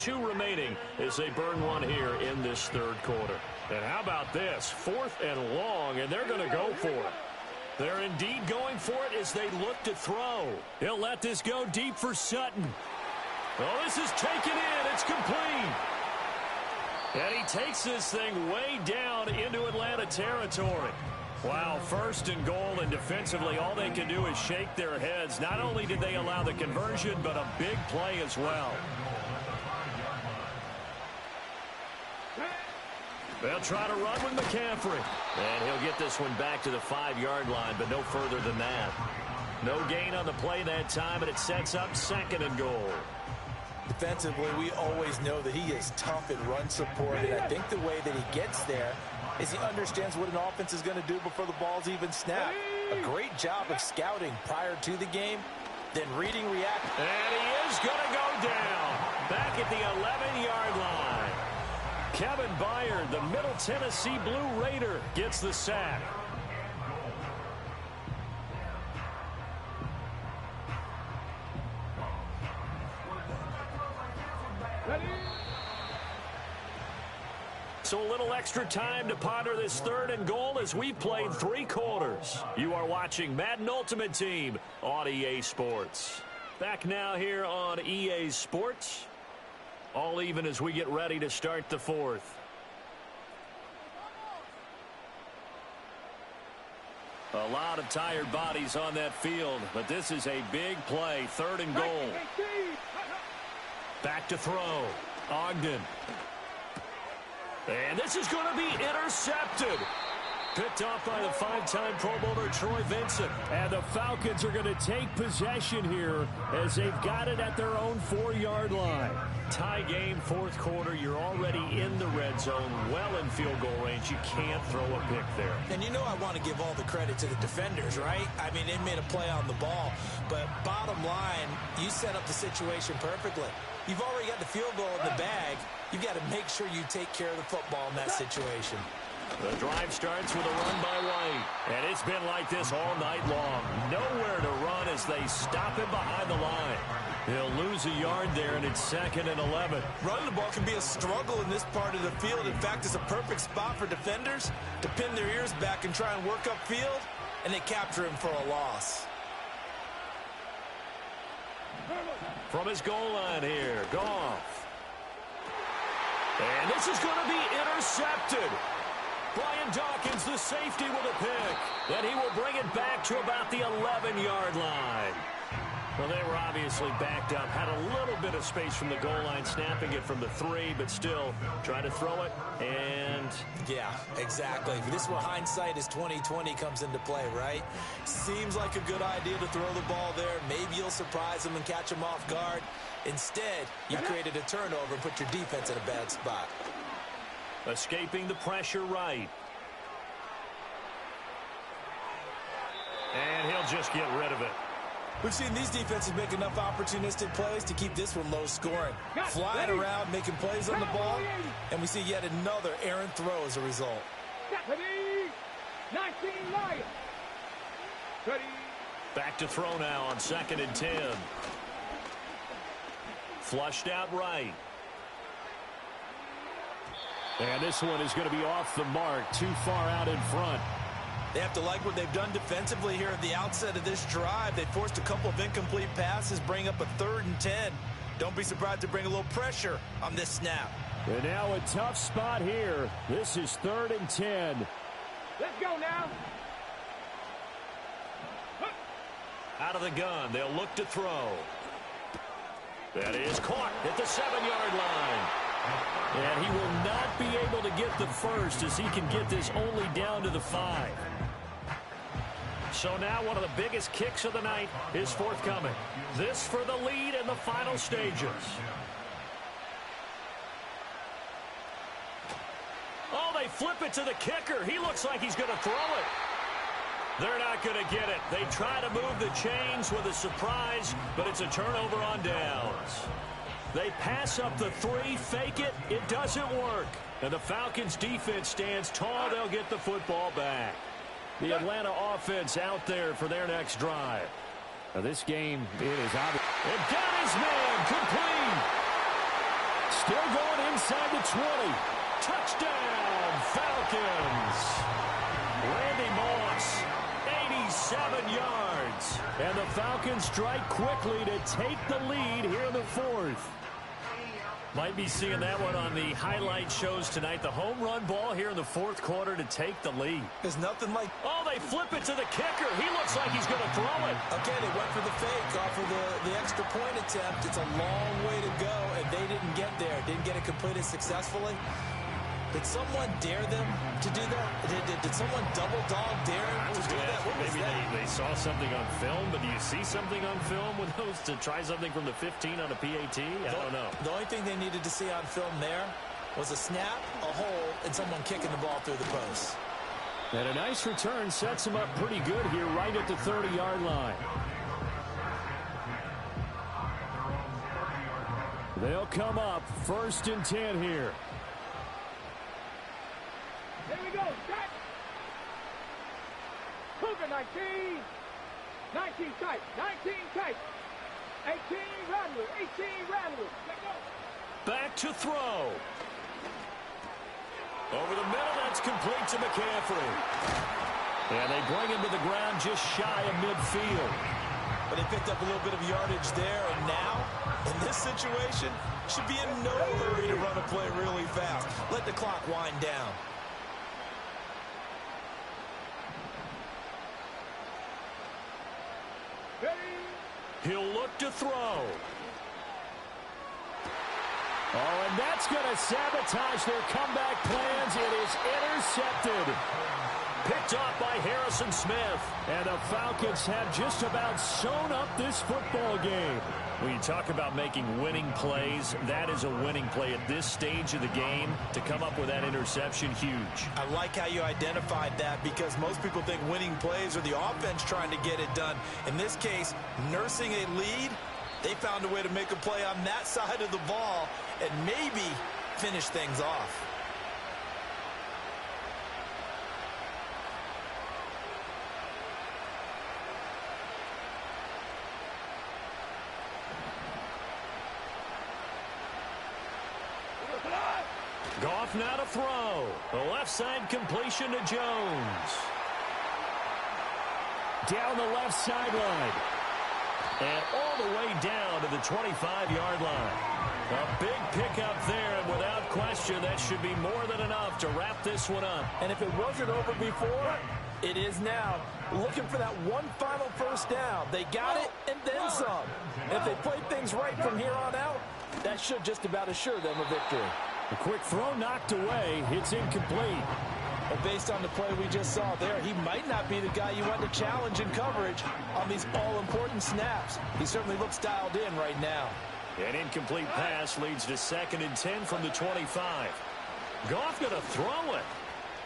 2 remaining as they burn one here in this third quarter. And how about this? 4th and long, and they're going to go for it. They're indeed going for it as they look to throw. He'll let this go deep for Sutton. Oh, this is taken in. It's complete. And he takes this thing way down into Atlanta territory. Wow, 1st and goal, and defensively all they can do is shake their heads. Not only did they allow the conversion, but a big play as well. They'll try to run with McCaffrey. And he'll get this one back to the 5-yard line, but no further than that. No gain on the play that time, and it sets up 2nd and goal. Defensively, we always know that he is tough in run support, and I think the way that he gets there is he understands what an offense is going to do before the ball's even snapped. A great job of scouting prior to the game, then reading, react. And he is going to go down back at the 11-yard line. Kevin Byard, the Middle Tennessee Blue Raider, gets the sack. So a little extra time to ponder this 3rd and goal as we've played 3 quarters. You are watching Madden Ultimate Team on EA Sports. Back now here on EA Sports. All even as we get ready to start the 4th. A lot of tired bodies on that field, but this is a big play. 3rd and goal. Back to throw. Ogden. And this is going to be intercepted. Picked off by the 5-time Pro Bowler Troy Vincent. And the Falcons are going to take possession here as they've got it at their own 4-yard line. Tie game, 4th quarter. You're already in the red zone, well in field goal range. You can't throw a pick there. And you know I want to give all the credit to the defenders, right? I mean, they made a play on the ball. But bottom line, you set up the situation perfectly. You've already got the field goal in the bag. You've got to make sure you take care of the football in that situation. The drive starts with a run by White. And it's been like this all night long. Nowhere to run as they stop him behind the line. He'll lose a yard there, and it's 2nd and 11. Running the ball can be a struggle in this part of the field. In fact, it's a perfect spot for defenders to pin their ears back and try and work upfield, and they capture him for a loss. From his goal line here, Goff. And this is going to be intercepted. Brian Dawkins, the safety, with a pick. And he will bring it back to about the 11-yard line. Well, they were obviously backed up. Had a little bit of space from the goal line, snapping it from the 3, but still trying to throw it. And yeah, exactly. This is where hindsight is 20/20 comes into play, right? Seems like a good idea to throw the ball there. Maybe you'll surprise them and catch them off guard. Instead, you created a turnover and put your defense in a bad spot. Escaping the pressure right. And he'll just get rid of it. We've seen these defenses make enough opportunistic plays to keep this one low scoring. Flying around, making plays on the ball, and we see yet another errant throw as a result. Back to throw now on 2nd and 10. Flushed out right. And this one is going to be off the mark, too far out in front. They have to like what they've done defensively here at the outset of this drive. They forced a couple of incomplete passes, bring up a 3rd and 10. Don't be surprised to bring a little pressure on this snap. And now a tough spot here. This is 3rd and 10. Let's go now. Out of the gun, they'll look to throw. That is caught at the 7-yard line. And he will not be able to get the first as he can get this only down to the 5. So now one of the biggest kicks of the night is forthcoming. This for the lead in the final stages. Oh, they flip it to the kicker. He looks like he's going to throw it. They're not going to get it. They try to move the chains with a surprise, but it's a turnover on downs. They pass up the 3, fake it. It doesn't work. And the Falcons defense stands tall. They'll get the football back. The Atlanta offense out there for their next drive. Now this game, it is obvious. And got his man complete. Still going inside the 20. Touchdown, Falcons. Randy Moss, 87 yards. And the Falcons strike quickly to take the lead here in the fourth. Might be seeing that one on the highlight shows tonight. The home run ball here in the fourth quarter to take the lead. There's nothing like... Oh, they flip it to the kicker. He looks like he's going to throw it. Okay, they went for the fake off of the extra point attempt. It's a long way to go, and they didn't get there. Didn't get it completed successfully. Did someone dare them to do that? Did someone double dog dare them to do that? What was maybe that? they saw something on film, but do you see something on film with those to try something from the 15 on a PAT? I don't know. The only thing they needed to see on film there was a snap, a hole, and someone kicking the ball through the post. And a nice return sets them up pretty good here right at the 30-yard line. They'll come up 1st and 10 here. Here we go, set. Cougar 19. 19 tight, 19 tight. 18 Rattler, 18 Rattler. Let's go. Back to throw. Over the middle, that's complete to McCaffrey. And they bring him to the ground just shy of midfield. But they picked up a little bit of yardage there, and now, in this situation, should be in no hurry to run a play really fast. Let the clock wind down. He'll look to throw. Oh, and that's going to sabotage their comeback plans. It is intercepted. Picked off by Harrison Smith. And the Falcons have just about sewn up this football game. When you talk about making winning plays, that is a winning play at this stage of the game. To come up with that interception, huge. I like how you identified that, because most people think winning plays are the offense trying to get it done. In this case, nursing a lead, they found a way to make a play on that side of the ball and maybe finish things off. Goff now to throw. The left side completion to Jones. Down the left sideline. And all the way down to the 25-yard line. A big pickup there, and without question, that should be more than enough to wrap this one up. And if it wasn't over before, it is now. Looking for that one final first down. They got it and then some. If they play things right from here on out, that should just about assure them a victory. A quick throw knocked away. It's incomplete. But based on the play we just saw there, he might not be the guy you want to challenge in coverage on these all-important snaps. He certainly looks dialed in right now. An incomplete pass leads to 2nd and 10 from the 25. Goff going to throw it.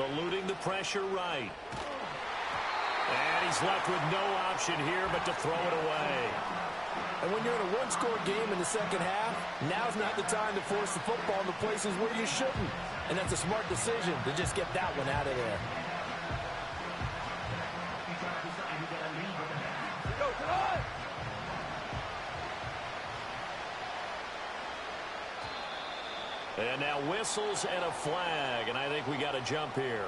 Eluding the pressure right. And he's left with no option here but to throw it away. And when you're in a one-score game in the second half, now's not the time to force the football into places where you shouldn't. And that's a smart decision to just get that one out of there. And now whistles and a flag, and I think we got a jump here.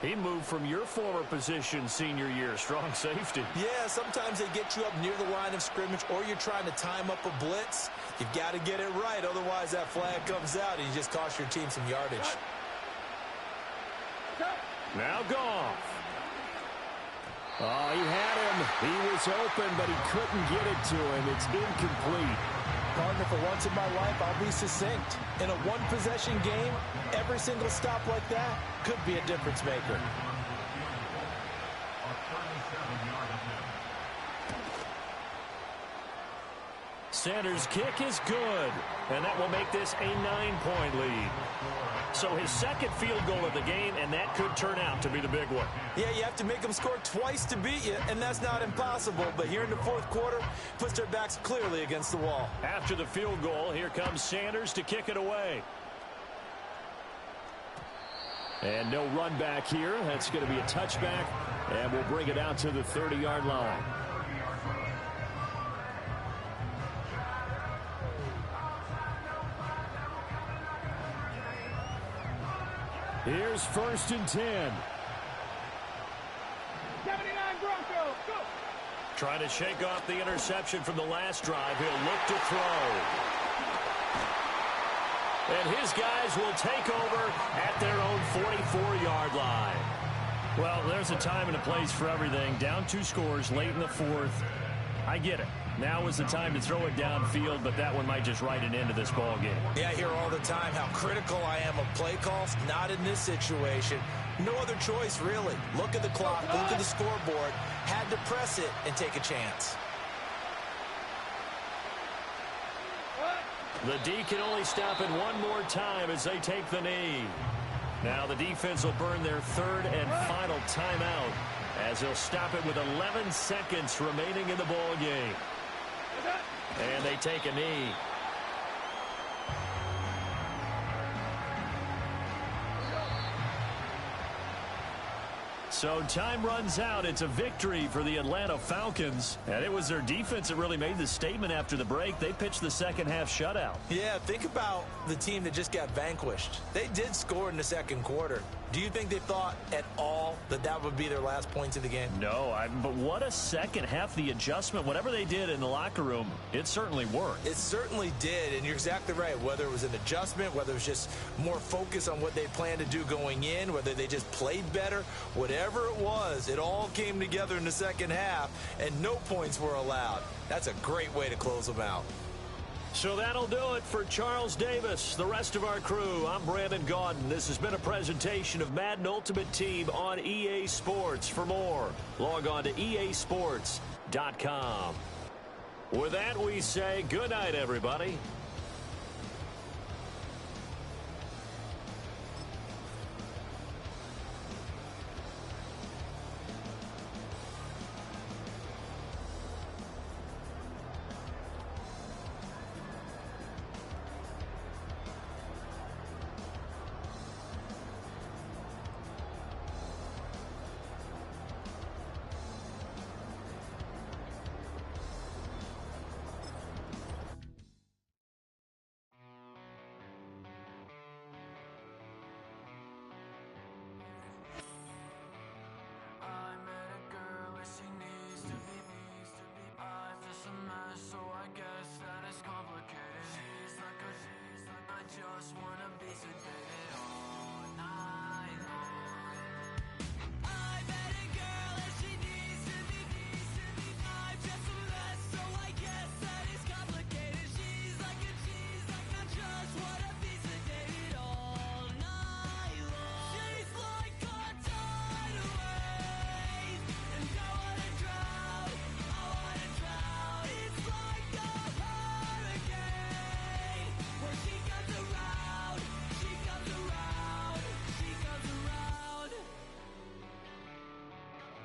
He moved from your former position senior year, strong safety. Yeah, sometimes they get you up near the line of scrimmage, or you're trying to time up a blitz. You've got to get it right, otherwise that flag comes out and you just cost your team some yardage. Now Goff. Oh, he had him. He was open, but he couldn't get it to him. It's incomplete. Partner, for once in my life, I'll be succinct. In a one-possession game, every single stop like that could be a difference maker. Sanders' kick is good, and that will make this a 9-point lead. So his second field goal of the game, and that could turn out to be the big one. Yeah, you have to make them score twice to beat you, and that's not impossible. But here in the fourth quarter, puts their backs clearly against the wall. After the field goal, here comes Sanders to kick it away. And no run back here. That's going to be a touchback, and we'll bring it out to the 30-yard line. Here's 1st and 10. 79 Broncos, go! Trying to shake off the interception from the last drive. He'll look to throw. And his guys will take over at their own 44-yard line. Well, there's a time and a place for everything. Down 2 scores late in the 4th. I get it. Now is the time to throw it downfield, but that one might just write an end to this ball game. Yeah, I hear all the time how critical I am of play calls. Not in this situation. No other choice, really. Look at the clock, look at the scoreboard. Had to press it and take a chance. The D can only stop it one more time as they take the knee. Now the defense will burn their 3rd and final timeout as they'll stop it with 11 seconds remaining in the ball game. And they take a knee. So time runs out. It's a victory for the Atlanta Falcons. And it was their defense that really made the statement after the break. They pitched the second half shutout. Yeah, think about the team that just got vanquished. They did score in the 2nd quarter. Do you think they thought at all that that would be their last points of the game? No, but what a second half. The adjustment, whatever they did in the locker room, it certainly worked. It certainly did, and you're exactly right. Whether it was an adjustment, whether it was just more focus on what they planned to do going in, whether they just played better, whatever it was, it all came together in the second half, and no points were allowed. That's a great way to close them out. So that'll do it for Charles Davis, the rest of our crew. I'm Brandon Gaudin. This has been a presentation of Madden Ultimate Team on EA Sports. For more, log on to easports.com. With that, we say good night, everybody. Just wanna be today.